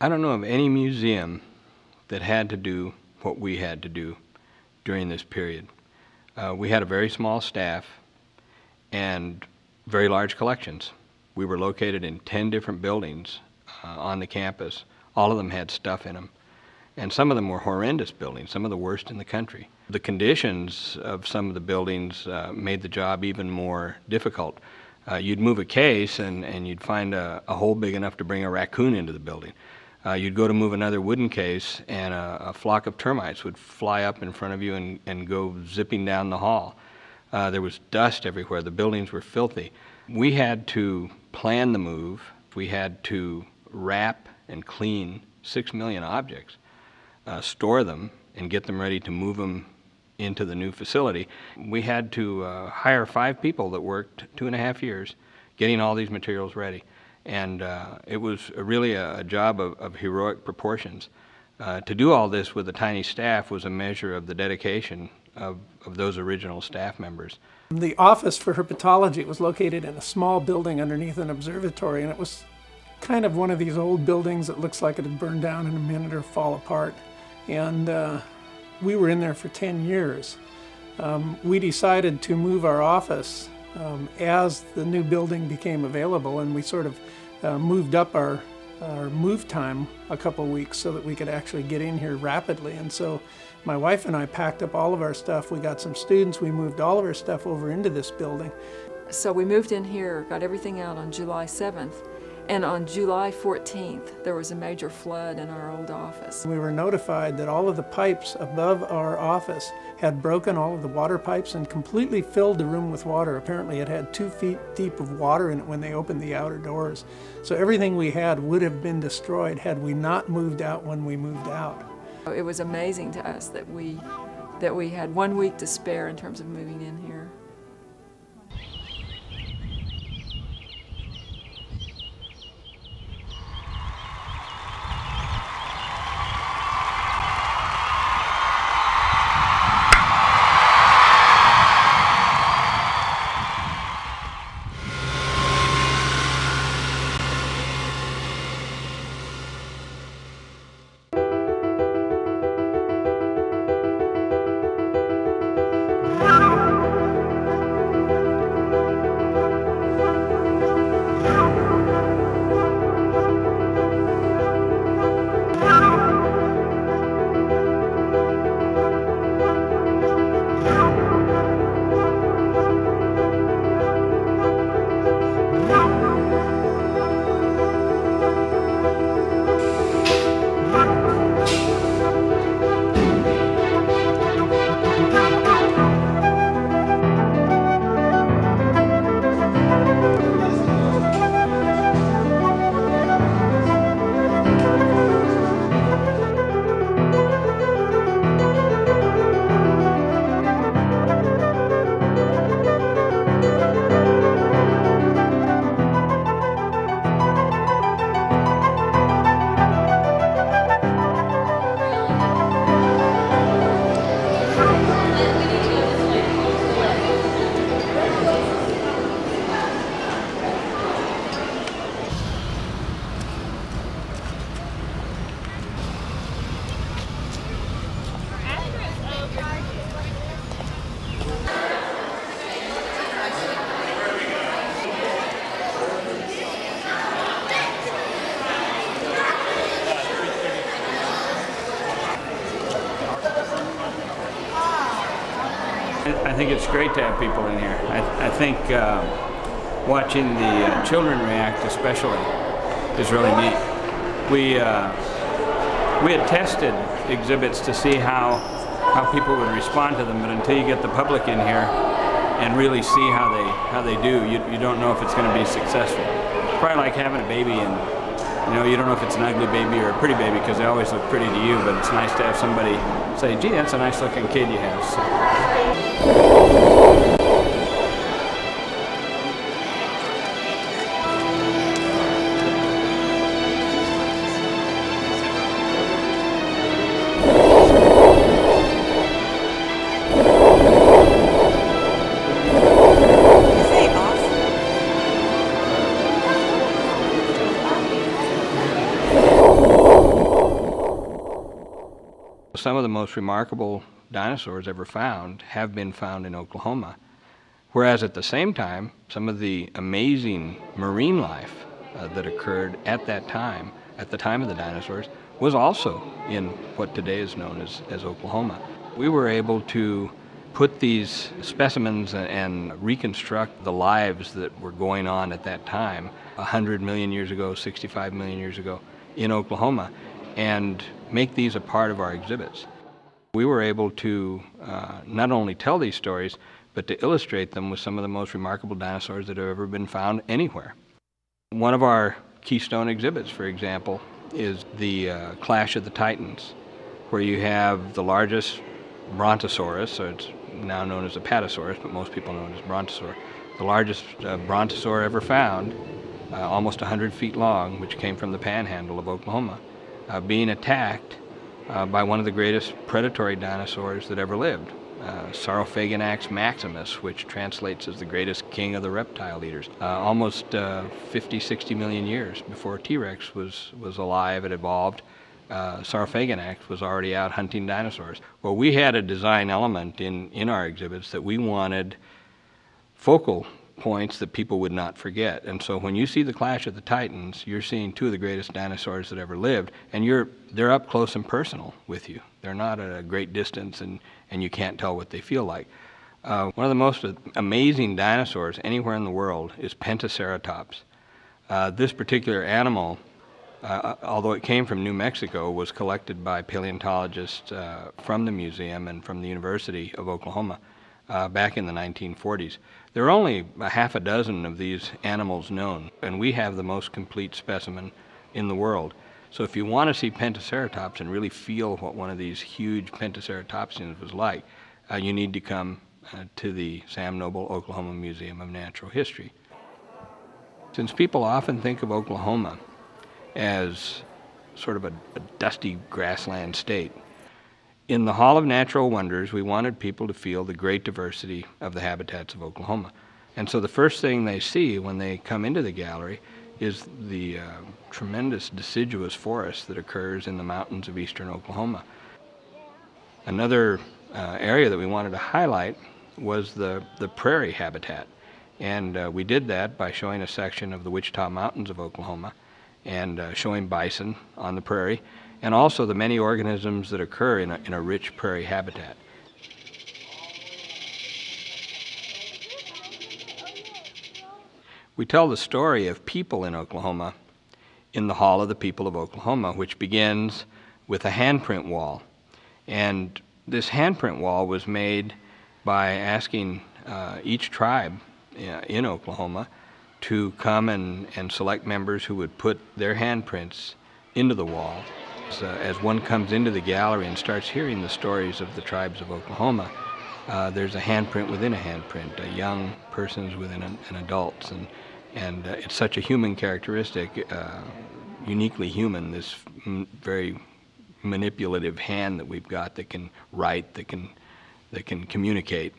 I don't know of any museum that had to do what we had to do during this period. We had a very small staff and very large collections. We were located in 10 different buildings on the campus. All of them had stuff in them. And some of them were horrendous buildings, some of the worst in the country. The conditions of some of the buildings made the job even more difficult. You'd move a case and you'd find a hole big enough to bring a raccoon into the building. You'd go to move another wooden case and a flock of termites would fly up in front of you and go zipping down the hall. There was dust everywhere. The buildings were filthy. We had to plan the move. We had to wrap and clean 6 million objects, store them, and get them ready to move them into the new facility. We had to hire 5 people that worked 2.5 years getting all these materials ready. And it was really a job of heroic proportions. To do all this with a tiny staff was a measure of the dedication of those original staff members. The office for herpetology was located in a small building underneath an observatory, and it was kind of one of these old buildings that looks like it would burn down in a minute or fall apart. And we were in there for 10 years. We decided to move our office as the new building became available, and we sort of moved up our move time a couple weeks so that we could actually get in here rapidly. And so my wife and I packed up all of our stuff. We got some students. We moved all of our stuff over into this building. So we moved in here, got everything out on July 7th. And on July 14th, there was a major flood in our old office. We were notified that all of the pipes above our office had broken, all of the water pipes, and completely filled the room with water. Apparently it had 2 feet deep of water in it when they opened the outer doors. So everything we had would have been destroyed had we not moved out when we moved out. It was amazing to us that we had 1 week to spare in terms of moving in here. I think it's great to have people in here. I think watching the children react especially is really neat. We had tested exhibits to see how people would respond to them, but until you get the public in here and really see how they do, you don't know if it's going to be successful. It's probably like having a baby, and you don't know if it's an ugly baby or a pretty baby because they always look pretty to you, but it's nice to have somebody say, gee, that's a nice looking kid you have. So. Oh. Some of the most remarkable dinosaurs ever found have been found in Oklahoma, whereas at the same time, some of the amazing marine life that occurred at that time, at the time of the dinosaurs, was also in what today is known as Oklahoma. We were able to put these specimens and reconstruct the lives that were going on at that time, 100 million years ago, 65 million years ago, in Oklahoma, and make these a part of our exhibits. We were able to not only tell these stories, but to illustrate them with some of the most remarkable dinosaurs that have ever been found anywhere. One of our keystone exhibits, for example, is the Clash of the Titans, where you have the largest brontosaurus, so it's now known as a patasaurus, but most people know it as brontosaur, the largest brontosaur ever found, almost 100 feet long, which came from the panhandle of Oklahoma, being attacked by one of the greatest predatory dinosaurs that ever lived, Saurophaganax maximus, which translates as the greatest king of the reptile eaters. Almost 50, 60 million years before T-Rex was alive and evolved, Saurophaganax was already out hunting dinosaurs. Well, we had a design element in our exhibits that we wanted focal points that people would not forget. And so when you see the Clash of the Titans, you're seeing two of the greatest dinosaurs that ever lived, and they're up close and personal with you. They're not at a great distance, and you can't tell what they feel like. One of the most amazing dinosaurs anywhere in the world is Pentaceratops. This particular animal, although it came from New Mexico, was collected by paleontologists from the museum and from the University of Oklahoma back in the 1940s. There are only a half a dozen of these animals known, and we have the most complete specimen in the world. So if you want to see Pentaceratops and really feel what one of these huge Pentaceratopsians was like, you need to come to the Sam Noble Oklahoma Museum of Natural History. Since people often think of Oklahoma as sort of a dusty grassland state, in the Hall of Natural Wonders, we wanted people to feel the great diversity of the habitats of Oklahoma. And so the first thing they see when they come into the gallery is the tremendous deciduous forest that occurs in the mountains of eastern Oklahoma. Another area that we wanted to highlight was the prairie habitat. And we did that by showing a section of the Wichita Mountains of Oklahoma and showing bison on the prairie, and also the many organisms that occur in a rich prairie habitat. We tell the story of people in Oklahoma in the Hall of the People of Oklahoma, which begins with a handprint wall. And this handprint wall was made by asking each tribe in Oklahoma to come and select members who would put their handprints into the wall. So as one comes into the gallery and starts hearing the stories of the tribes of Oklahoma, there's a handprint within a handprint, young persons within an adults, and it's such a human characteristic, uniquely human, this very manipulative hand that we've got that can write, that can communicate.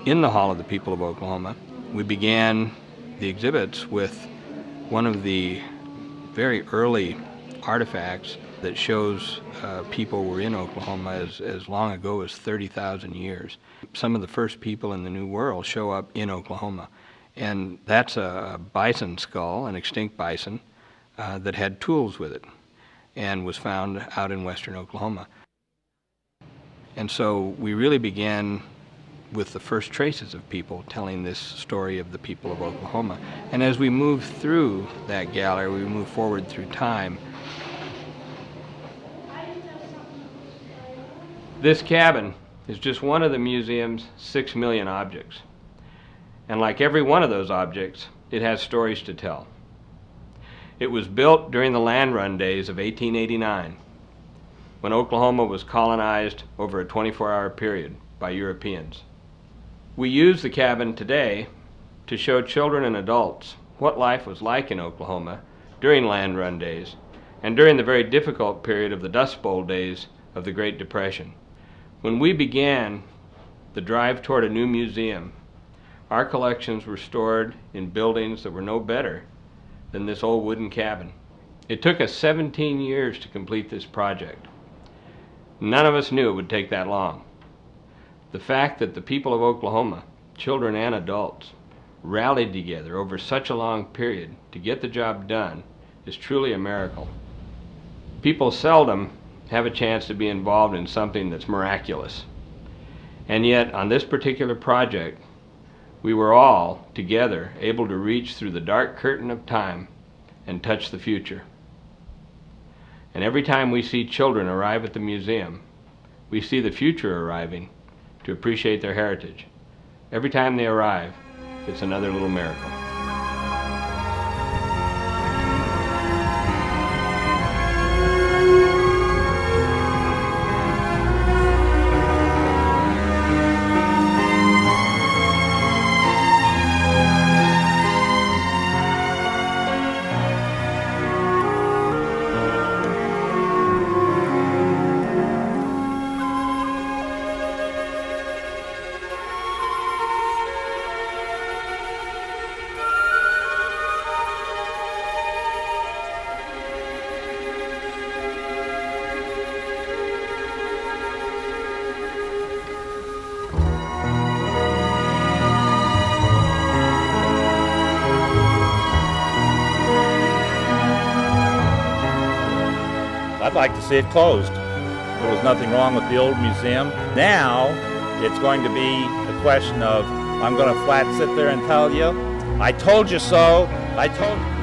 In the Hall of the People of Oklahoma, we began the exhibits with one of the very early artifacts that shows people were in Oklahoma as long ago as 30,000 years. Some of the first people in the New World show up in Oklahoma, and that's a bison skull, an extinct bison, that had tools with it and was found out in western Oklahoma. And so we really began with the first traces of people telling this story of the people of Oklahoma. And as we move through that gallery, we move forward through time. This cabin is just one of the museum's 6 million objects. And like every one of those objects, it has stories to tell. It was built during the land run days of 1889, when Oklahoma was colonized over a 24-hour period by Europeans. We use the cabin today to show children and adults what life was like in Oklahoma during land run days and during the very difficult period of the Dust Bowl days of the Great Depression. When we began the drive toward a new museum, our collections were stored in buildings that were no better than this old wooden cabin. It took us 17 years to complete this project. None of us knew it would take that long. The fact that the people of Oklahoma, children and adults, rallied together over such a long period to get the job done is truly a miracle. People seldom have a chance to be involved in something that's miraculous. And yet, on this particular project, we were all together able to reach through the dark curtain of time and touch the future. And every time we see children arrive at the museum, we see the future arriving to appreciate their heritage. Every time they arrive, it's another little miracle. I'd like to see it closed. There was nothing wrong with the old museum. Now, it's going to be a question of, I'm going to flat sit there and tell you, I told you so, I told you.